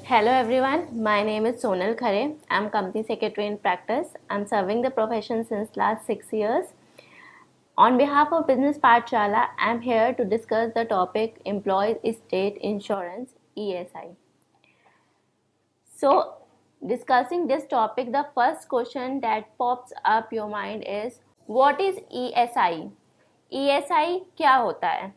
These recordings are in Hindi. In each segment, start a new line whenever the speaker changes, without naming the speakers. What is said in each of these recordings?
Hello everyone, my name is Sonal Khare. I'm company secretary in practice. I'm serving the profession since last 6 years. On behalf of Business Pathshala, I'm here to discuss the topic Employee State Insurance ESI. So, discussing this topic, the first question that pops up your mind is what is ESI? ESI क्या होता है?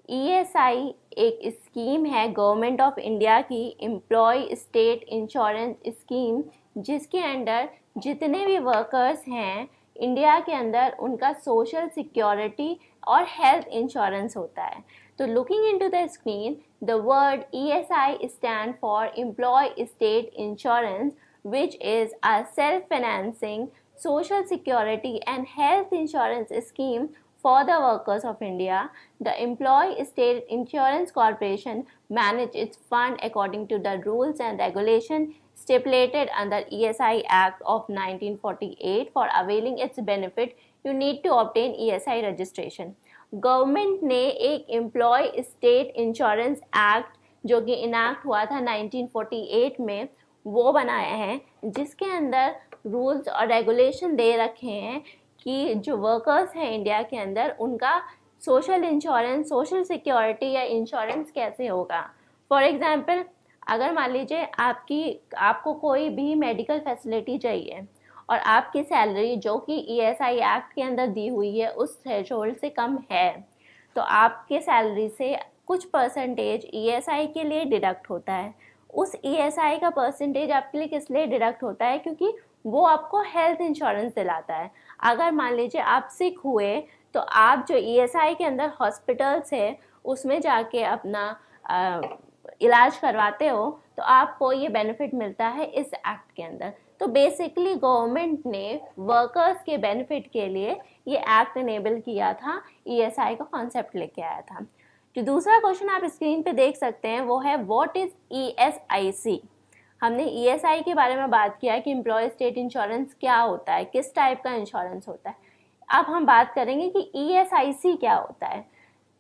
ESI एक स्कीम है गवर्नमेंट ऑफ इंडिया की एम्प्लॉय स्टेट इंश्योरेंस स्कीम, जिसके अंडर जितने भी वर्कर्स हैं इंडिया के अंदर उनका सोशल सिक्योरिटी और हेल्थ इंश्योरेंस होता है. तो looking into the screen, the word ESI stand for employ state insurance, which is a self-financing social security and health insurance scheme for the workers of India. The Employee State Insurance Corporation manage its fund according to the rules and regulation stipulated under ESI Act of 1948. For availing its benefit, you need to obtain ESI registration. Government ने एक एम्प्लॉय स्टेट इंश्योरेंस एक्ट जो कि इनैक्ट हुआ था 1948 में, वो बनाया है, जिसके अंदर रूल्स और रेगुलेशन दे रखे हैं कि जो वर्कर्स हैं इंडिया के अंदर उनका सोशल इंश्योरेंस, सोशल सिक्योरिटी या इंश्योरेंस कैसे होगा. फॉर एग्जांपल, अगर मान लीजिए आपको कोई भी मेडिकल फैसिलिटी चाहिए और आपकी सैलरी जो कि ESI एक्ट के अंदर दी हुई है उस थ्रेशोल्ड से कम है, तो आपके सैलरी से कुछ परसेंटेज ESI के लिए डिडक्ट होता है. उस ESI का परसेंटेज आपके लिए किस लिए डिडक्ट होता है? क्योंकि वो आपको हेल्थ इंश्योरेंस दिलाता है. अगर मान लीजिए आप सिक हुए तो आप जो ESI के अंदर हॉस्पिटल्स है उसमें जाके अपना इलाज करवाते हो तो आपको ये बेनिफिट मिलता है इस एक्ट के अंदर. तो बेसिकली गवर्नमेंट ने वर्कर्स के बेनिफिट के लिए ये एक्ट इनेबल किया था, ESI का कॉन्सेप्ट लेके आया था. जो दूसरा क्वेश्चन आप स्क्रीन पे देख सकते हैं वो है व्हाट इज ESIC. हमने ESI के बारे में बात किया कि एम्प्लॉय स्टेट इंश्योरेंस क्या होता है, किस टाइप का इंश्योरेंस होता है. अब हम बात करेंगे कि ESIC क्या होता है.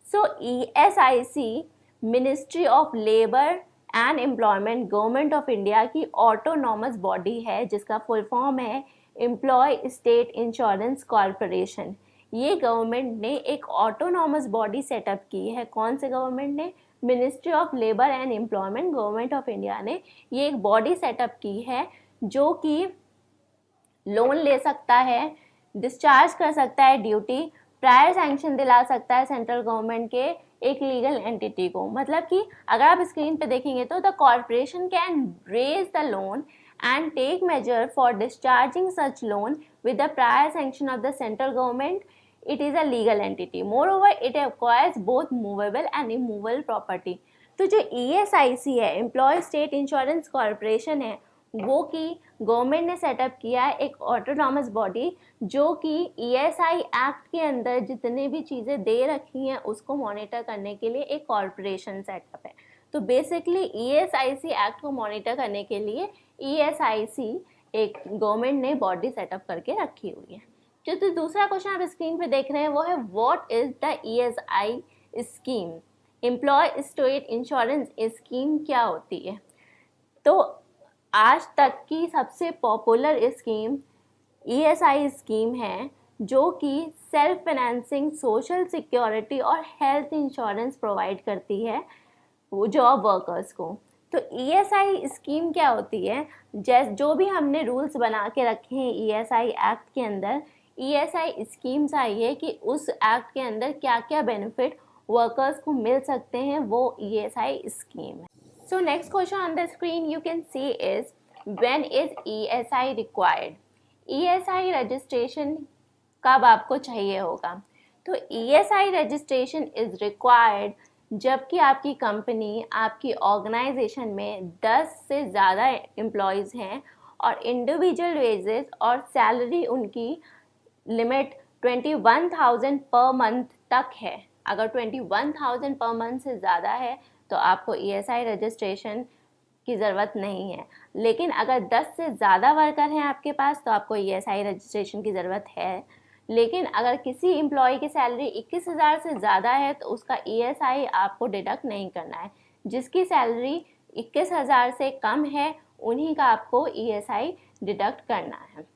सो ESIC ministry of labour and employment government of India की ऑटोनॉमस बॉडी है, जिसका फुल फॉर्म है एम्प्लॉय स्टेट इंश्योरेंस कॉरपोरेशन. ये गवर्नमेंट ने एक ऑटोनॉमस बॉडी सेटअप की है. कौन से गवर्नमेंट ने? Ministry of labour and employment government of India ने ये एक बॉडी सेटअप की है जो कि लोन ले सकता है, डिस्चार्ज कर सकता है ड्यूटी, प्रायर सैंक्शन दिला सकता है सेंट्रल गवर्नमेंट के एक लीगल एंटिटी को. मतलब कि अगर आप स्क्रीन पे देखेंगे तो the corporation can raise the loan and take measure for discharging such loan with the prior sanction of the central government. It is a legal entity. Moreover, it acquires both movable and immovable property. तो जो ESIC है, एम्प्लॉय स्टेट इंश्योरेंस कॉरपोरेशन है, वो की गवर्नमेंट ने सेटअप किया है एक ऑटोनॉमस बॉडी जो कि ESI एक्ट के अंदर जितने भी चीज़ें दे रखी हैं उसको मॉनिटर करने के लिए एक कॉरपोरेशन सेटअप है. तो बेसिकली ESIC एक्ट को मॉनिटर करने के लिए ESIC एक गवर्नमेंट ने बॉडी सेटअप करके रखी हुई है. जो दूसरा क्वेश्चन आप स्क्रीन पे देख रहे हैं वो है what is the ESI scheme. Employ state insurance scheme क्या होती है? तो आज तक की सबसे पॉपुलर स्कीम ESI स्कीम है जो कि सेल्फ फाइनेंसिंग सोशल सिक्योरिटी और हेल्थ इंश्योरेंस प्रोवाइड करती है वो जॉब वर्कर्स को. तो ESI स्कीम क्या होती है? जो भी हमने रूल्स बना के रखे हैं ESI एक्ट के अंदर, ESI स्कीम्स आई है कि उस एक्ट के अंदर क्या क्या बेनिफिट वर्कर्स को मिल सकते हैं, वो ESI स्कीम है. So next question on the screen you can see is when is ESI required. ESI registration कब आपको चाहिए होगा? तो ESI रजिस्ट्रेशन इज रिक्वायर्ड जबकि आपकी कंपनी, आपकी ऑर्गेनाइजेशन में 10 से ज़्यादा एम्प्लॉयज़ हैं और इंडिविजुअल वेजेस और सैलरी उनकी लिमिट 21,000 पर मंथ तक है. अगर 21,000 पर मंथ से ज़्यादा है तो आपको ESI रजिस्ट्रेशन की ज़रूरत नहीं है. लेकिन अगर 10 से ज़्यादा वर्कर हैं आपके पास तो आपको ESI रजिस्ट्रेशन की ज़रूरत है. लेकिन अगर किसी एम्प्लॉय की सैलरी 21,000 से ज़्यादा है तो उसका ESI आपको डिडक्ट नहीं करना है. जिसकी सैलरी 21,000 से कम है उन्हीं का आपको ESI डिडक्ट करना है।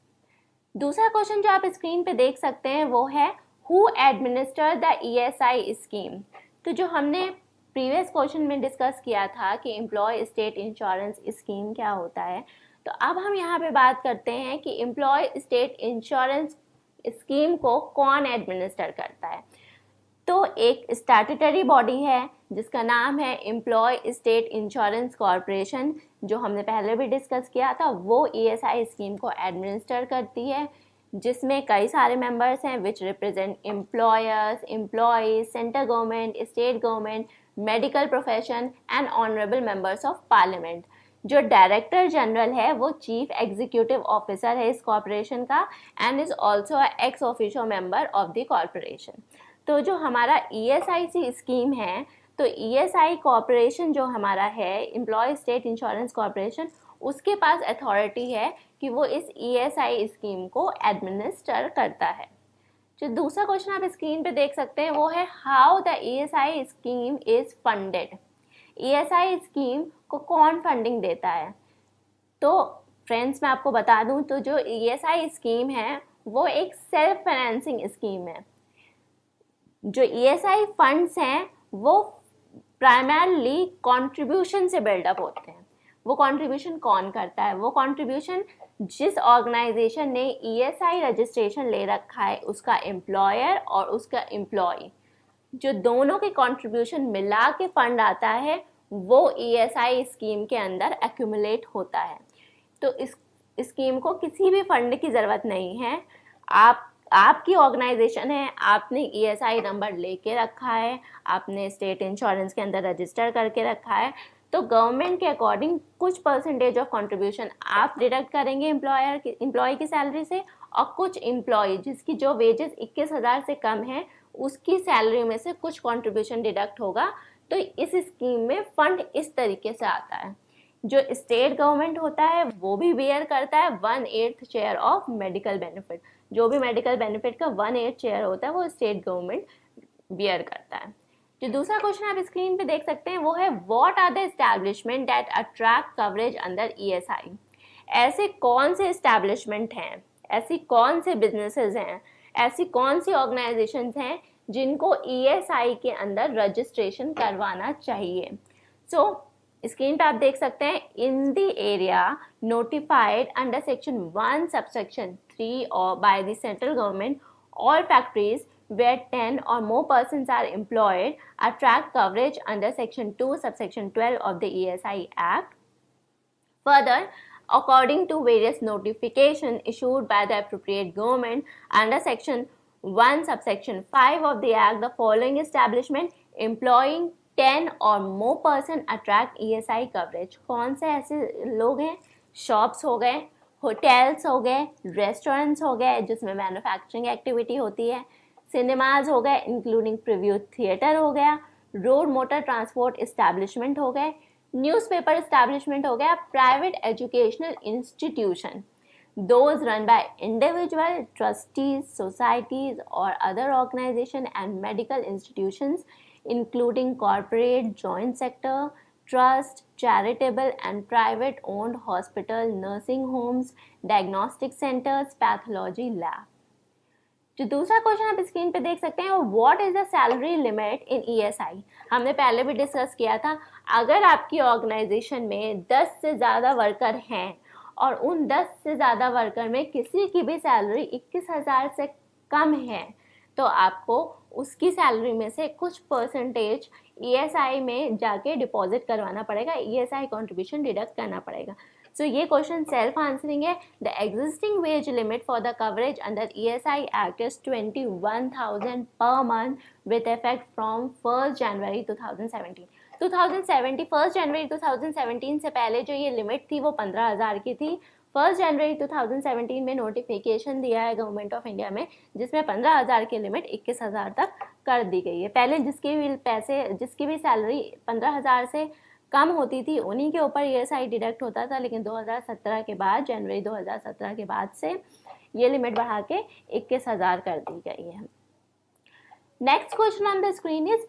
दूसरा क्वेश्चन जो आप स्क्रीन पे देख सकते हैं वो है who administer the ESI scheme. तो जो हमने प्रीवियस क्वेश्चन में डिस्कस किया था कि एम्प्लॉय स्टेट इंश्योरेंस स्कीम क्या होता है, तो अब हम यहाँ पे बात करते हैं कि एम्प्लॉय स्टेट इंश्योरेंस स्कीम को कौन एडमिनिस्टर करता है। तो एक स्टैट्यूटरी बॉडी है जिसका नाम है एम्प्लॉय स्टेट इंश्योरेंस कॉरपोरेशन, जो हमने पहले भी डिस्कस किया था, वो ESI स्कीम को एडमिनिस्टर करती है, जिसमें कई सारे मेंबर्स हैं which represent employers, employees, central government, state government, medical profession and honourable members of parliament. जो डायरेक्टर जनरल है वो चीफ एग्जीक्यूटिव ऑफिसर है इस कॉरपोरेशन का and is also ex officio member of the corporation. तो जो हमारा ESIC स्कीम है, तो ESI कॉरपोरेशन जो हमारा है एम्प्लॉय स्टेट इंश्योरेंस कॉरपोरेशन, उसके पास अथॉरिटी है कि वो इस ESI स्कीम को एडमिनिस्टर करता है। जो दूसरा क्वेश्चन आप स्क्रीन पे देख सकते हैं वो है how the ESI scheme is funded. ESI scheme को कौन फंडिंग देता है? तो फ्रेंड्स मैं आपको बता दूं तो जो ESI स्कीम है वो एक सेल्फ फाइनेंसिंग स्कीम है। जो ESI फंड्स हैं वो प्राइमरली कंट्रीब्यूशन से बिल्डअप होते हैं। वो कंट्रीब्यूशन कौन करता है? वो कंट्रीब्यूशन जिस ऑर्गेनाइजेशन ने ESI रजिस्ट्रेशन ले रखा है उसका एम्प्लॉयर और उसका एम्प्लॉय, जो दोनों के कंट्रीब्यूशन मिला के फंड आता है वो ESI स्कीम के अंदर एक्यूमुलेट होता है। तो इस स्कीम को किसी भी फंड की ज़रूरत नहीं है। आपकी ऑर्गेनाइजेशन है, आपने ESI नंबर लेके रखा है, आपने स्टेट इंश्योरेंस के अंदर रजिस्टर करके रखा है, तो गवर्नमेंट के अकॉर्डिंग कुछ परसेंटेज ऑफ कंट्रीब्यूशन आप डिडक्ट करेंगे एम्प्लॉय की सैलरी से, और कुछ एम्प्लॉय जिसकी जो वेजेस 21,000 से कम है उसकी सैलरी में से कुछ कंट्रीब्यूशन डिडक्ट होगा। तो इस स्कीम में फंड इस तरीके से आता है। जो स्टेट गवर्नमेंट होता है वो भी बेयर करता है 1/8 शेयर ऑफ मेडिकल बेनिफिट। जो भी मेडिकल बेनिफिट का 1/8 शेयर होता है वो स्टेट गवर्नमेंट बेयर करता है। जो दूसरा क्वेश्चन आप स्क्रीन पे देख सकते हैं वो है what are the establishment that attract coverage under ESI। ऐसे कौन से एस्टैब्लिशमेंट हैं, ऐसी कौन से बिजनेसेस हैं, ऐसी कौन सी ऑर्गेनाइजेशंस हैं जिनको ESI के अंदर रजिस्ट्रेशन करवाना चाहिए। सो स्क्रीन पे आप देख सकते हैं in the area notified under section 1 subsection 3 और by the central government all factories where 10 or more persons are employed attract coverage under section 2 subsection 12 of the ESI Act. Further, according to various notification issued by the appropriate government under section 1 subsection 5 of the Act, the following establishment employing 10 or more person attract ESI coverage। कौन से ऐसे लोग हैं? शॉप्स हो गए, होटल्स हो गए, रेस्टोरेंट्स हो गए जिसमें मैन्युफैक्चरिंग एक्टिविटी होती है, सिनेमाज हो गए इंक्लूडिंग प्रीव्यू थिएटर हो गया, रोड मोटर ट्रांसपोर्ट इस्टेब्लिशमेंट हो गए, न्यूज़पेपर इस्टेब्लिशमेंट हो गया, private educational institution, those run by individual trustees, societies or other organization and medical institutions including corporate, joint sector, trust, charitable and private owned hospital, nursing homes, diagnostic centers, pathology lab। जो दूसरा क्वेश्चन आप स्क्रीन पे देख सकते हैं what is the salary limit in ESI। हमने पहले भी डिस्कस किया था, अगर आपकी ऑर्गेनाइजेशन में 10 से ज़्यादा वर्कर हैं और उन 10 से ज़्यादा वर्कर में किसी की भी सैलरी 21,000 से कम है तो आपको उसकी सैलरी में से कुछ परसेंटेज ESI में जाके डिपॉजिट करवाना पड़ेगा, ESI कंट्रीब्यूशन डिडक्ट करना पड़ेगा। सो ये क्वेश्चन सेल्फ आंसरिंग है। The existing veg limit for the coverage under ESI act is 21,000 per month with effect from 1 जनवरी 2017। 1 जनवरी 2017 से पहले जो ये लिमिट थी वो 15,000 की थी। 1 जनवरी 2017 में नोटिफिकेशन दिया है गवर्नमेंट ऑफ इंडिया में जिसमें 15,000 की लिमिट 21,000 तक कर दी गई है। पहले जिसकी भी सैलरी 15,000 से कम होती थी उन्हीं के ऊपर ESI डिडक्ट होता था, लेकिन 2017 के बाद, जनवरी 2017 के बाद से ये लिमिट बढ़ा के 21,000 कर दी गई है। Next question on the screen is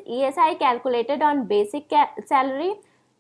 ESI calculated on basic salary.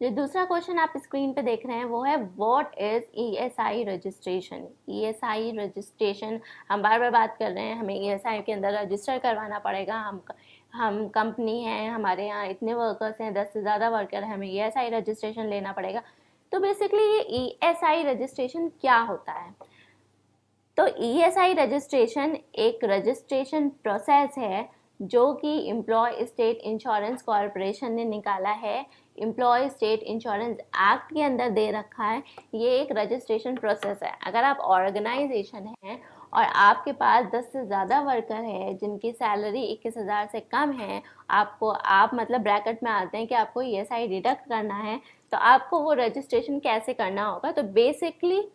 जो दूसरा क्वेश्चन आप स्क्रीन पे देख रहे हैं वो है what is ESI registration. ESI registration, हम बार बार बात कर रहे हैं, हमें ईएसआई के अंदर रजिस्टर करवाना पड़ेगा। हम कंपनी हैं, हमारे यहाँ इतने वर्कर्स हैं, 10 से ज़्यादा वर्कर हैं, हमें ईएसआई रजिस्ट्रेशन लेना पड़ेगा। तो बेसिकली ये ईएसआई रजिस्ट्रेशन क्या होता है? तो ईएसआई रजिस्ट्रेशन एक रजिस्ट्रेशन प्रोसेस है जो कि एम्प्लॉय स्टेट इंश्योरेंस कॉरपोरेशन ने निकाला है, एम्प्लॉय स्टेट इंश्योरेंस एक्ट के अंदर दे रखा है। ये एक रजिस्ट्रेशन प्रोसेस है। अगर आप ऑर्गेनाइजेशन हैं और आपके पास 10 से ज़्यादा वर्कर है जिनकी सैलरी 21,000 से कम है, आप मतलब ब्रैकेट में आते हैं कि आपको ईएसआई डिडक्ट करना है, तो आपको वो रजिस्ट्रेशन कैसे करना होगा? तो बेसिकली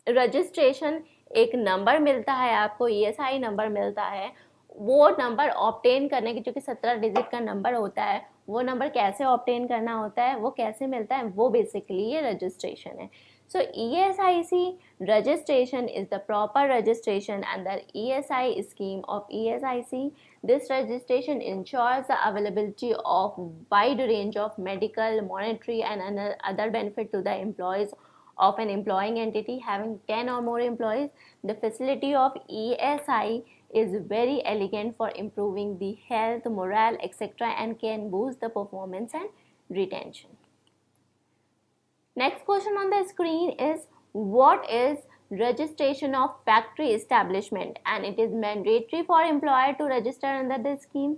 रजिस्ट्रेशन एक नंबर मिलता है आपको, ईएसआई नंबर मिलता है। वो नंबर ऑब्टेन करने की, चूँकि 17 डिजिट का नंबर होता है, वो नंबर कैसे ऑब्टेन करना होता है, वो कैसे मिलता है, वो बेसिकली ये रजिस्ट्रेशन है। So ESIC registration is the proper registration under ESI scheme of ESIC. This registration ensures the availability of wide range of medical, monetary and other benefit to the employees of an employing entity having 10 or more employees. The facility of ESI is very elegant for improving the health, morale, etc. and can boost the performance and retention. Next question on the screen is what is registration of factory establishment, and it is mandatory for employer to register under the scheme.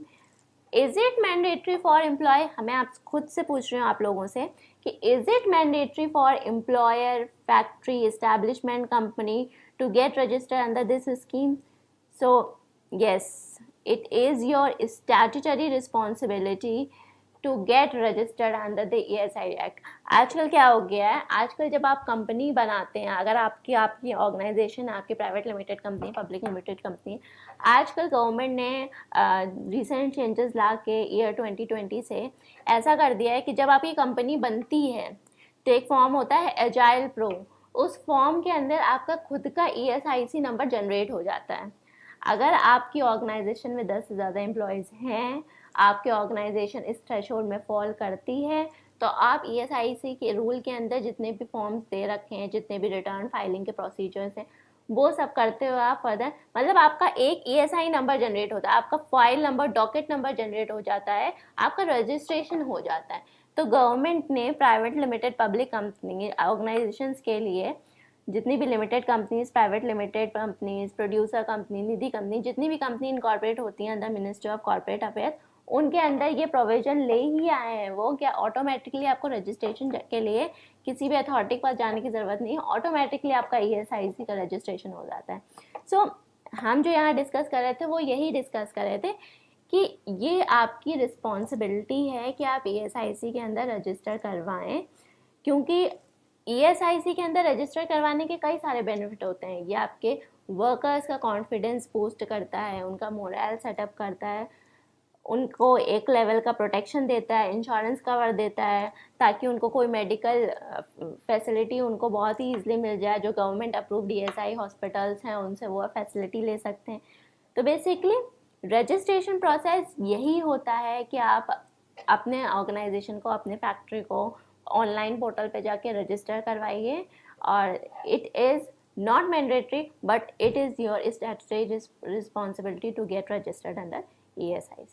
Is it mandatory for employee? मैं आप खुद से पूछ रही हूँ आप लोगों से कि is it mandatory for employer, factory, establishment, company to get registered under this scheme? So yes, it is your statutory responsibility to get registered under the ESI Act. आजकल क्या हो गया है, आजकल जब आप कंपनी बनाते हैं, अगर आपकी ऑर्गेनाइजेशन, आपकी private limited company, public limited company, आजकल गवर्नमेंट ने रिसेंट चेंजेस ला के ईयर 2020 से ऐसा कर दिया है कि जब आपकी कंपनी बनती है तो एक फॉर्म होता है एजाइल प्रो, उस फॉर्म के अंदर आपका खुद का ESIC नंबर जनरेट हो जाता है। अगर आपकी ऑर्गेनाइजेशन में 10 से ज़्यादा एम्प्लॉयज़ हैं, आपकी ऑर्गेनाइजेशन इस थ्रेशोल्ड में फॉल करती है, तो आप ESIC के रूल के अंदर जितने भी फॉर्म्स दे रखे हैं, जितने भी रिटर्न फाइलिंग के प्रोसीजर्स हैं, वो सब करते हुए आप फर्दर, मतलब आपका एक ESI नंबर जनरेट होता है, आपका file number, docket number generate हो जाता है, आपका रजिस्ट्रेशन हो जाता है। तो गवर्नमेंट ने private limited, public company, organisations के लिए, जितनी भी limited companies, private limited companies, producer company, Nidhi company, जितनी भी कंपनी इनकॉर्पोरेट होती हैं अंदर मिनिस्ट्री ऑफ कॉर्पोरेट अफेयर्स, उनके अंदर ये प्रोविजन ले ही आए हैं वो, क्या ऑटोमेटिकली आपको रजिस्ट्रेशन के लिए किसी भी अथॉरिटी के पास जाने की ज़रूरत नहीं है, ऑटोमेटिकली आपका ESIC का रजिस्ट्रेशन हो जाता है। सो हम जो यहाँ डिस्कस कर रहे थे वो यही डिस्कस कर रहे थे कि ये आपकी रिस्पॉन्सिबिलिटी है कि आप ESIC के अंदर रजिस्टर करवाएं, क्योंकि ESIC के अंदर रजिस्टर करवाने के कई सारे बेनिफिट होते हैं। ये आपके वर्कर्स का कॉन्फिडेंस बूस्ट करता है, उनका मोरल सेटअप करता है, उनको एक लेवल का प्रोटेक्शन देता है, इंश्योरेंस कवर देता है, ताकि उनको कोई मेडिकल फैसिलिटी उनको बहुत ही ईजिली मिल जाए। जो गवर्नमेंट अप्रूव्ड ESI हॉस्पिटल्स हैं उनसे वो फैसिलिटी ले सकते हैं। तो बेसिकली रजिस्ट्रेशन प्रोसेस यही होता है कि आप अपने ऑर्गेनाइजेशन को, अपने फैक्ट्री को ऑनलाइन पोर्टल पे जाके रजिस्टर करवाइए, और it is not mandatory but it is your statutory responsibility to get registered under ESIC।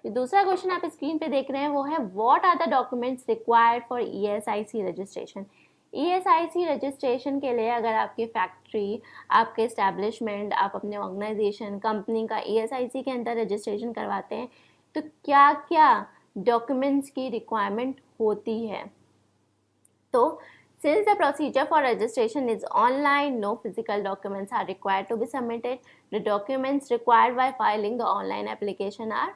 दूसरा क्वेश्चन आप स्क्रीन पे देख रहे हैं वो है what are the documents required for ESIC registration. ESIC registration के लिए अगर आपकी फैक्ट्री, आपके एस्टैब्लिशमेंट, आप अपने ऑर्गेनाइजेशन, कंपनी का ESIC के अंदर रजिस्ट्रेशन करवाते हैं तो क्या क्या डॉक्यूमेंट्स की रिक्वायरमेंट होती है। तो since the procedure for registration is online, no physical documents are required to be submitted. The documents required by filing the online application are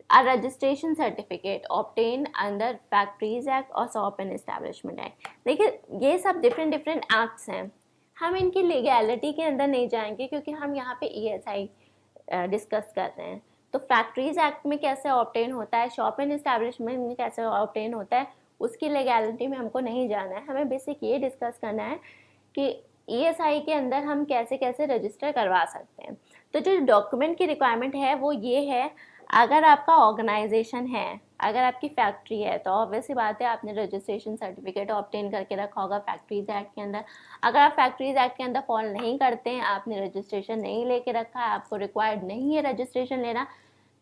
a registration certificate obtained under Factories Act और Shop and Establishment Act। देखिए ये सब डिफरेंट एक्ट्स हैं, हम इनकी लीगैलिटी के अंदर नहीं जाएंगे क्योंकि हम यहाँ पे ESI डिस्कस कर रहे हैं। तो फैक्ट्रीज एक्ट में कैसे ऑब्टेन होता है, शॉप एंड एस्टैब्लिशमेंट में कैसे ऑब्टेन होता है, उसकी लीगैलिटी में हमको नहीं जाना है। हमें बेसिक ये डिस्कस करना है कि ESI के अंदर हम कैसे कैसे रजिस्टर करवा सकते हैं। तो जो डॉक्यूमेंट की रिक्वायरमेंट है वो ये है, अगर आपका ऑर्गेनाइजेशन है, अगर आपकी फैक्ट्री है तो ऑब्वियसली बात है आपने रजिस्ट्रेशन सर्टिफिकेट ऑब्टेन करके रखा होगा फैक्ट्रीज एक्ट के अंदर। अगर आप फैक्ट्रीज एक्ट के अंदर फॉल नहीं करते हैं, आपने रजिस्ट्रेशन नहीं लेके रखा है, आपको रिक्वायर्ड नहीं है रजिस्ट्रेशन लेना,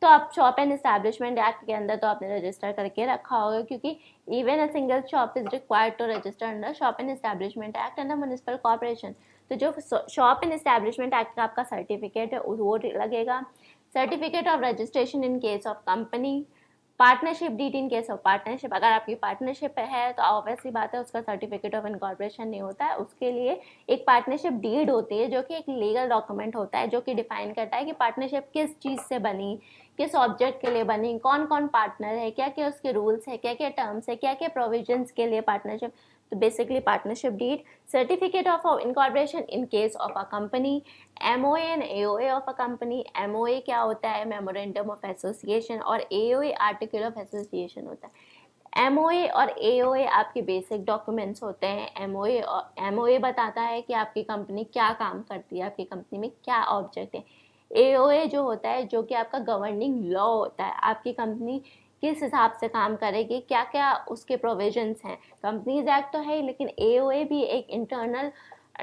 तो आप शॉप एंड एस्टैब्लिशमेंट एक्ट के अंदर तो आपने रजिस्टर करके रखा होगा, क्योंकि even a single shop is required to register under shop and establishment act under municipal corporation. तो जो शॉप एंड एस्टैब्लिशमेंट एक्ट का आपका सर्टिफिकेट है वो लगेगा। Certificate of registration in case of company, partnership deed in case of partnership, अगर आपकी पार्टनरशिप है तो ऑब्वियसली बात है उसका सर्टिफिकेट ऑफ इनकॉर्पोरेशन नहीं होता है, उसके लिए एक पार्टनरशिप डीड होती है जो कि एक लीगल डॉक्यूमेंट होता है जो कि डिफाइन करता है कि पार्टनरशिप किस चीज़ से बनी, किस ऑब्जेक्ट के लिए बनी, कौन कौन पार्टनर है, क्या क्या उसके रूल्स है, क्या क्या टर्म्स है, क्या क्या प्रोविजंस के लिए पार्टनरशिप। तो basically partnership deed, certificate of incorporation in case of a company, MOA and AOA of a company. MOA क्या होता है? मेमोरेंडम ऑफ एसोसिएशन, और AOA आर्टिकल ऑफ एसोसिएशन होता है। MOA और AOA आपके बेसिक डॉक्यूमेंट्स होते हैं। MOA बताता है कि आपकी कंपनी क्या काम करती है, आपकी कंपनी में क्या ऑब्जेक्ट है। AOA जो होता है जो कि आपका गवर्निंग लॉ होता है, आपकी कंपनी किस हिसाब से काम करेगी, क्या क्या उसके प्रोविजंस हैं। कंपनीज एक्ट तो है ही, लेकिन AOA भी एक इंटरनल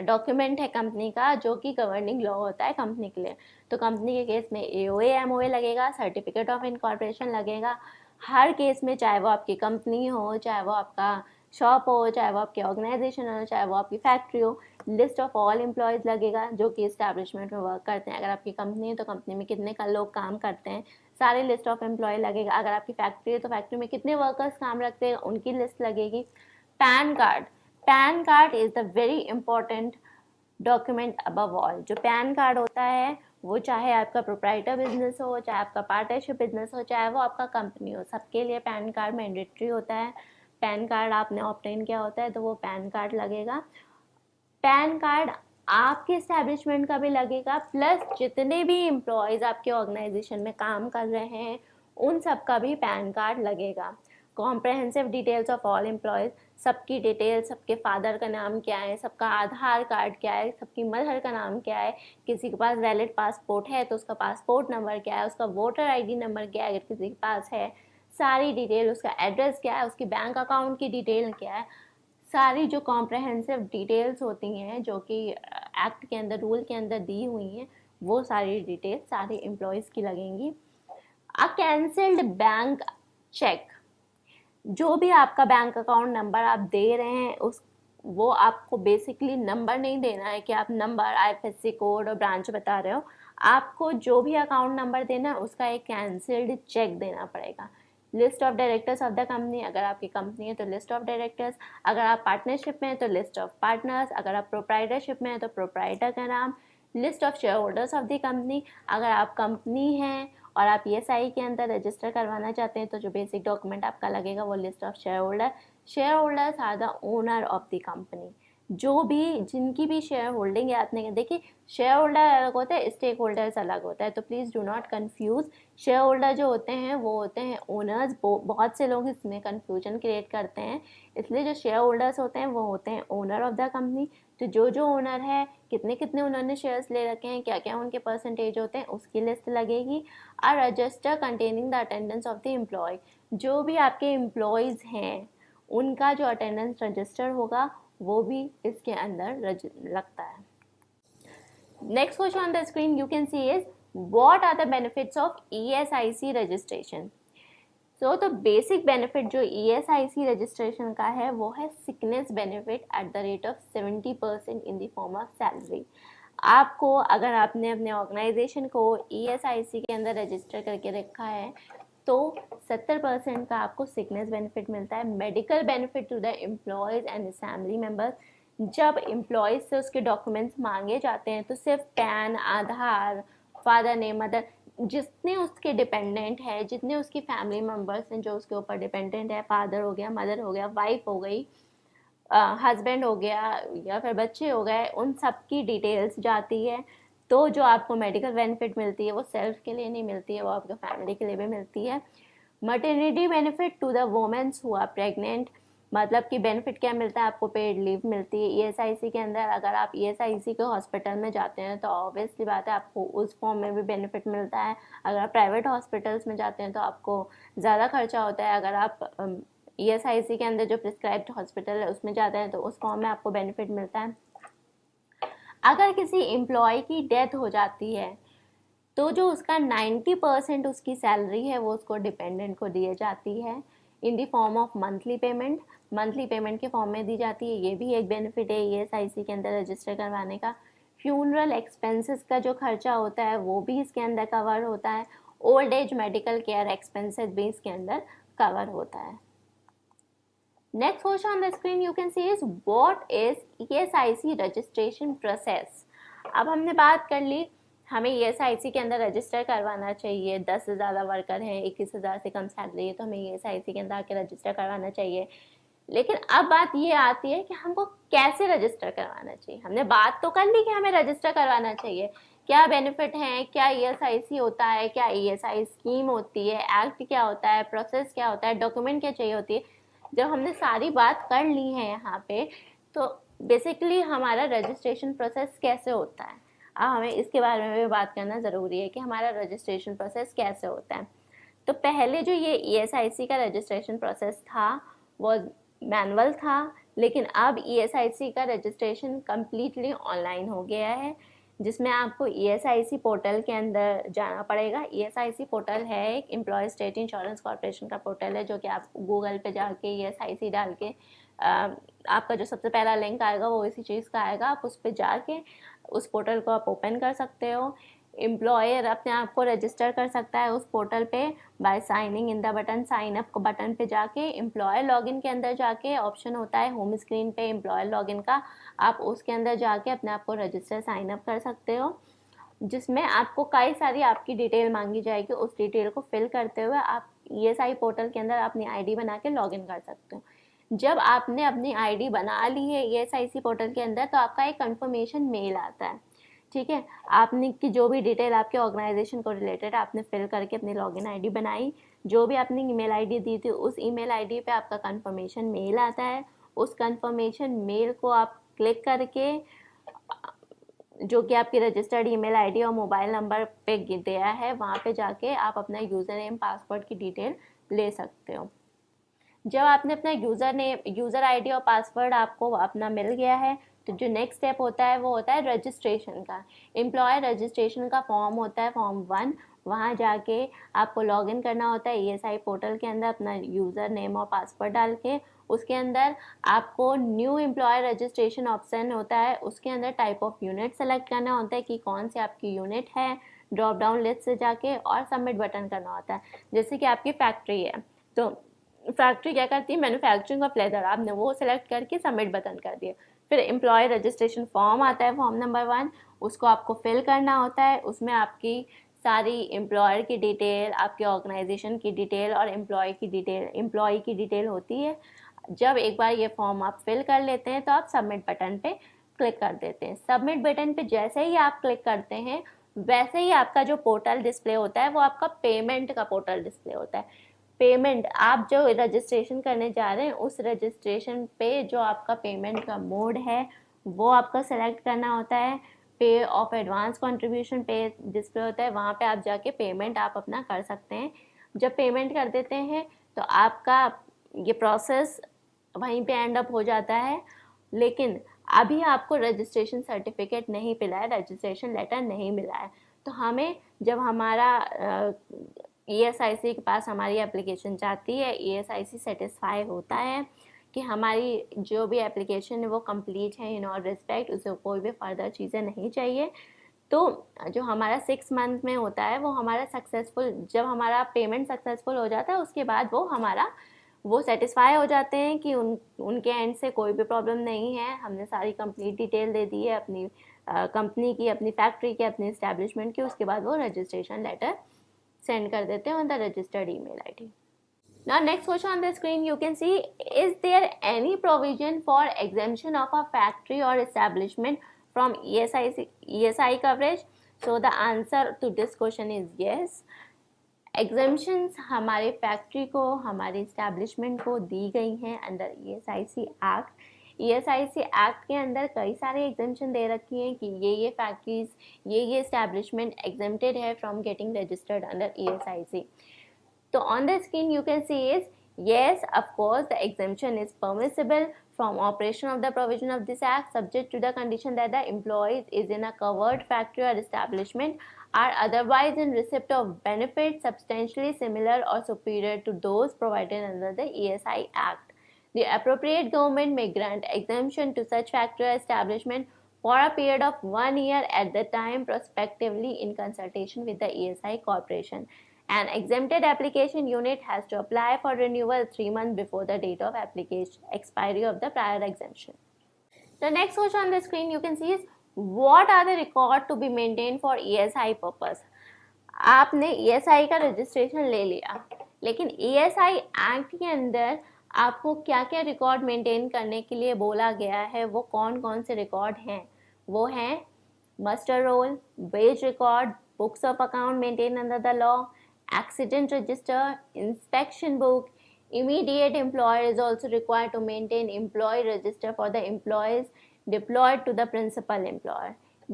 डॉक्यूमेंट है कंपनी का जो कि गवर्निंग लॉ होता है कंपनी के लिए। तो कंपनी के केस में AOA MOA लगेगा, सर्टिफिकेट ऑफ इनकॉर्पोरेशन लगेगा हर केस में, चाहे वो आपकी कंपनी हो, चाहे वो आपका शॉप हो, चाहे वो आपकी ऑर्गेनाइजेशन हो, चाहे वो आपकी फैक्ट्री हो। लिस्ट ऑफ ऑल एम्प्लॉयज़ लगेगा जो कि इस्टेब्लिशमेंट में वर्क करते हैं। अगर आपकी कंपनी है तो कंपनी में कितने का लोग काम करते हैं, सारी लिस्ट ऑफ एम्प्लॉय लगेगा। अगर आपकी फैक्ट्री है तो फैक्ट्री में कितने वर्कर्स काम रखते हैं उनकी लिस्ट लगेगी। Pan card, pan card is the very important document above all. जो पैन कार्ड होता है वो चाहे आपका प्रोप्राइटर बिजनेस हो, चाहे आपका पार्टनरशिप बिजनेस हो, चाहे वो आपका कंपनी हो, सबके लिए पैन कार्ड मैंडेटरी होता है। पैन कार्ड आपने ऑब्टेन किया होता है तो वो पैन कार्ड लगेगा। पैन कार्ड आपके इस्टेब्लिशमेंट का भी लगेगा, प्लस जितने भी एम्प्लॉयज़ आपके ऑर्गेनाइजेशन में काम कर रहे हैं उन सब का भी पैन कार्ड लगेगा। Comprehensive details of all employees, सबकी डिटेल, सबके फादर का नाम क्या है, सबका आधार कार्ड क्या है, सबकी मदर का नाम क्या है, किसी के पास वैलिड पासपोर्ट है तो उसका पासपोर्ट नंबर क्या है, उसका वोटर ID नंबर क्या है अगर किसी के पास है, सारी डिटेल, उसका एड्रेस क्या है, उसकी बैंक अकाउंट की डिटेल क्या है, सारी जो कॉम्प्रहेंसिव डिटेल्स होती हैं जो कि एक्ट के अंदर, रूल के अंदर दी हुई हैं, वो सारी डिटेल्स सारे एम्प्लॉयज़ की लगेंगी। अ कैंसल्ड बैंक चेक, जो भी आपका बैंक अकाउंट नंबर आप दे रहे हैं उस वो आपको बेसिकली नंबर नहीं देना है कि आप नंबर, IFSC कोड और ब्रांच बता रहे हो। आपको जो भी अकाउंट नंबर देना है उसका एक कैंसल्ड चेक देना पड़ेगा। List of directors of the company, अगर आपकी कंपनी है तो लिस्ट ऑफ डायरेक्टर्स, अगर आप पार्टनरशिप में है तो लिस्ट ऑफ पार्टनर्स, अगर आप प्रोप्राइटरशिप में है तो प्रोप्राइटर का नाम, list of share holders of the company. अगर आप कंपनी हैं और आप ESI के अंदर रजिस्टर करवाना चाहते हैं तो जो बेसिक डॉक्यूमेंट आपका लगेगा वो list of share holder. Share holders are the owner of the company, जो भी जिनकी भी शेयर होल्डिंग है। आपने देखिए शेयर होल्डर अलग होता है, स्टेक होल्डर्स अलग होता है, तो please do not confuse. Share holder जो होते हैं वो होते हैं ओनर्स। बहुत से लोग इसमें कन्फ्यूजन क्रिएट करते हैं, इसलिए जो शेयर होल्डर्स होते हैं वो होते हैं ओनर ऑफ द कंपनी। तो जो ओनर है, कितने कितने उन्होंने शेयर्स ले रखे हैं, क्या क्या उनके परसेंटेज होते हैं, उसकी लिस्ट लगेगी। A register containing the attendance of the employ, जो भी आपके एम्प्लॉयज़ हैं उनका जो अटेंडेंस रजिस्टर होगा वो भी इसके अंदर लगता है। Next question on the screen you can see is what are the benefits of ESIC registration. So तो बेसिक बेनिफिट जो ESIC रजिस्ट्रेशन का है वो है sickness benefit at the rate of 70% in the form of salary. आपको, अगर आपने अपने ऑर्गेनाइजेशन को ESIC के अंदर रजिस्टर करके रखा है तो 70% का आपको सिकनेस बेनिफिट मिलता है। Medical benefit to the employees and family members, जब एम्प्लॉयज़ से उसके डॉक्यूमेंट्स मांगे जाते हैं तो सिर्फ PAN, Aadhaar, father name, mother, जितने उसके डिपेंडेंट है, जितने उसकी फैमिली मेम्बर्स हैं जो उसके ऊपर डिपेंडेंट है, फादर हो गया, मदर हो गया, वाइफ हो गई, हस्बैंड हो गया या फिर बच्चे हो गए, उन सब की डिटेल्स जाती है। तो जो आपको मेडिकल बेनिफिट मिलती है वो सेल्फ के लिए नहीं मिलती है, वो आपके फैमिली के लिए भी मिलती है। Maternity benefit to the womens who are pregnant, मतलब कि बेनिफिट क्या मिलता है आपको, पेड लीव मिलती है। ईएसआईसी के अंदर अगर आप ईएसआईसी के हॉस्पिटल में जाते हैं तो ऑब्वियसली बात है आपको उस फॉर्म में भी बेनिफिट मिलता है। अगर आप प्राइवेट हॉस्पिटल्स में जाते हैं तो आपको ज़्यादा खर्चा होता है। अगर आप ईएसआईसी के अंदर जो प्रिस्क्राइब्ड हॉस्पिटल है उसमें जाते हैं तो उस फॉर्म में आपको बेनिफिट मिलता है। अगर किसी एम्प्लॉय की डेथ हो जाती है तो जो उसका 90% उसकी सैलरी है वो उसको डिपेंडेंट को दी जाती है इन the form of monthly payment. Monthly payment के फॉर्म में दी जाती है। ये भी एक बेनिफिट है ईएसआईसी के अंदर रजिस्टर करवाने का। फ्यूनरल एक्सपेंसेस का जो खर्चा होता है वो भी इसके अंदर कवर होता है। Old age medical care expenses भी इसके अंदर कवर होता है। Next question on the screen you can see is what is ESIC registration process। अब हमने बात कर ली हमें ESIC के अंदर रजिस्टर करवाना चाहिए, 10 से ज़्यादा वर्कर हैं, 21,000 से कम सैलरी है तो हमें ESIC के अंदर आके रजिस्टर करवाना चाहिए। लेकिन अब बात ये आती है कि हमको कैसे रजिस्टर करवाना चाहिए। हमने बात तो कर ली कि हमें रजिस्टर करवाना चाहिए, क्या बेनिफिट हैं, क्या ESIC होता है, क्या ESI स्कीम होती है, एक्ट क्या होता है, प्रोसेस क्या होता है, डॉक्यूमेंट क्या चाहिए होती है। जब हमने सारी बात कर ली है यहाँ पे तो बेसिकली हमारा रजिस्ट्रेशन प्रोसेस कैसे होता है, अब हमें इसके बारे में भी बात करना ज़रूरी है कि हमारा रजिस्ट्रेशन प्रोसेस कैसे होता है। तो पहले जो ये ESIC का रजिस्ट्रेशन प्रोसेस था वो मैनुअल था, लेकिन अब ESIC का रजिस्ट्रेशन कम्प्लीटली ऑनलाइन हो गया है, जिसमें आपको ESIC पोर्टल के अंदर जाना पड़ेगा। ESIC पोर्टल है एक एम्प्लॉय स्टेट इंश्योरेंस कॉर्पोरेशन का पोर्टल है, जो कि आप गूगल पे जाके ESIC डाल के आपका जो सबसे पहला लिंक आएगा वो इसी चीज़ का आएगा। आप उस पर जाके उस पोर्टल को आप ओपन कर सकते हो। एम्प्लॉयर अपने आप को रजिस्टर कर सकता है उस पोर्टल पे by signing in the button. Sign up button पे जाके एम्प्लॉयर लॉगिन के अंदर जाके ऑप्शन होता है होम स्क्रीन पे एम्प्लॉयर लॉगिन का, आप उसके अंदर जाके अपने आप को रजिस्टर साइन अप कर सकते हो, जिसमें आपको कई सारी आपकी डिटेल मांगी जाएगी। उस डिटेल को फिल करते हुए आप ESI पोर्टल के अंदर अपनी ID बना के लॉगिन कर सकते हो। जब आपने अपनी ID बना ली है ESIC पोर्टल के अंदर तो आपका एक कंफर्मेशन मेल आता है, ठीक है। आपने की जो भी डिटेल आपके ऑर्गेनाइजेशन को रिलेटेड आपने फिल करके अपनी लॉगिन ID बनाई, जो भी आपने ईमेल ID दी थी उस ईमेल ID पे आपका कंफर्मेशन मेल आता है। उस कंफर्मेशन मेल को आप क्लिक करके जो कि आपकी रजिस्टर्ड ईमेल ID और मोबाइल नंबर पे दिया है वहाँ पे जाके आप अपना यूज़र नेम पासवर्ड की डिटेल ले सकते हो। जब आपने अपना यूज़र ID और पासवर्ड आपको अपना मिल गया है तो जो नेक्स्ट स्टेप होता है वो होता है रजिस्ट्रेशन का। एम्प्लॉयर रजिस्ट्रेशन का फॉर्म होता है फॉर्म 1, वहाँ जाके आपको लॉगिन करना होता है ESI पोर्टल के अंदर अपना यूज़र नेम और पासवर्ड डाल के। उसके अंदर आपको न्यू एम्प्लॉयर रजिस्ट्रेशन ऑप्शन होता है, उसके अंदर टाइप ऑफ यूनिट सेलेक्ट करना होता है कि कौन सी आपकी यूनिट है, ड्रॉप डाउन लिस्ट से जाके और सबमिट बटन करना होता है। जैसे कि आपकी फैक्ट्री है तो फैक्ट्री क्या करती है, मैन्युफैक्चरिंग ऑफ लेदर, आपने वो सेलेक्ट करके सबमिट बटन कर दिया। फिर एम्प्लॉय रजिस्ट्रेशन फॉर्म आता है फॉर्म नंबर 1, उसको आपको फिल करना होता है। उसमें आपकी सारी एम्प्लॉयर की डिटेल, आपके ऑर्गेनाइजेशन की डिटेल और एम्प्लॉय की डिटेल होती है। जब एक बार ये फॉर्म आप फिल कर लेते हैं तो आप सबमिट बटन पे क्लिक कर देते हैं। सबमिट बटन पे जैसे ही आप क्लिक करते हैं वैसे ही आपका जो पोर्टल डिस्प्ले होता है वो आपका पेमेंट का पोर्टल डिस्प्ले होता है। पेमेंट आप जो रजिस्ट्रेशन करने जा रहे हैं उस रजिस्ट्रेशन पे जो आपका पेमेंट का मोड है वो आपको सेलेक्ट करना होता है। पे ऑफ एडवांस कंट्रीब्यूशन पे डिस्प्ले होता है, वहाँ पे आप जाके पेमेंट आप अपना कर सकते हैं। जब पेमेंट कर देते हैं तो आपका ये प्रोसेस वहीं पे एंड अप हो जाता है। लेकिन अभी आपको रजिस्ट्रेशन सर्टिफिकेट नहीं मिला है, रजिस्ट्रेशन लेटर नहीं मिला है, तो हमें जब हमारा ESIC के पास हमारी एप्लीकेशन जाती है, ESIC सेटिस्फाई होता है कि हमारी जो भी एप्लीकेशन है वो कंप्लीट है इन ऑल रिस्पेक्ट, उसे कोई भी फर्दर चीज़ें नहीं चाहिए, तो जो हमारा 6 मंथ में होता है वो हमारा सक्सेसफुल, जब हमारा पेमेंट सक्सेसफुल हो जाता है उसके बाद वो सेटिस्फाई हो जाते हैं कि उनके एंड से कोई भी प्रॉब्लम नहीं है, हमने सारी कंप्लीट डिटेल दे दी है अपनी कंपनी की, अपनी फैक्ट्री की, अपनी इस्टेब्लिशमेंट की। उसके बाद वो रजिस्ट्रेशन लेटर सेंड कर देते हैं on the registered email ID। Now next question on the screen you can see, is there any provision for exemption of a factory or establishment from ESI coverage? So the answer to this question is yes. Exemptions हमारे फैक्ट्री को, हमारे इस्टेब्लिशमेंट को दी गई हैं under ESIC act. ESIC act के अंदर कई सारे एग्जम्पशन दे रखी हैं कि ये फैक्ट्रीज, ये इस्टेब्लिशमेंट एग्जम्प्टेड है from getting registered under ESIC। So on the screen you can see is, yes, of course the exemption is permissible from operation of the provision of this act, subject to the condition that the employees is in a covered factory or establishment are otherwise in receipt of benefits substantially similar or superior to those provided under the ESI Act. The appropriate government may grant exemption to such factory or establishment for a period of 1 year at the time prospectively in consultation with the ESI Corporation. An exempted application unit has to apply for renewal 3 months before the date of application expiry of the prior exemption. The next question on the screen you can see is, what are the record to be maintained for ESI purpose? आपने ESI का रजिस्ट्रेशन ले लिया, लेकिन ESI एक्ट के अंदर आपको क्या क्या रिकॉर्ड मेंटेन करने के लिए बोला गया है, वो कौन कौन से रिकॉर्ड हैं? वो हैं muster roll, wage record, books of account maintain under the law, accident register, inspection book. Immediate employer is also required to maintain employee register for the employees deployed to the principal employer.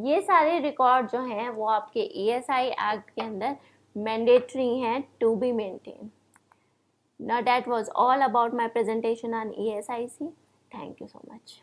ये सारे रिकॉर्ड जो हैं वो आपके ESI एक्ट के अंदर मैंडेटरी हैं to be maintained. Now that was all about my presentation on ESIC. Thank you so much.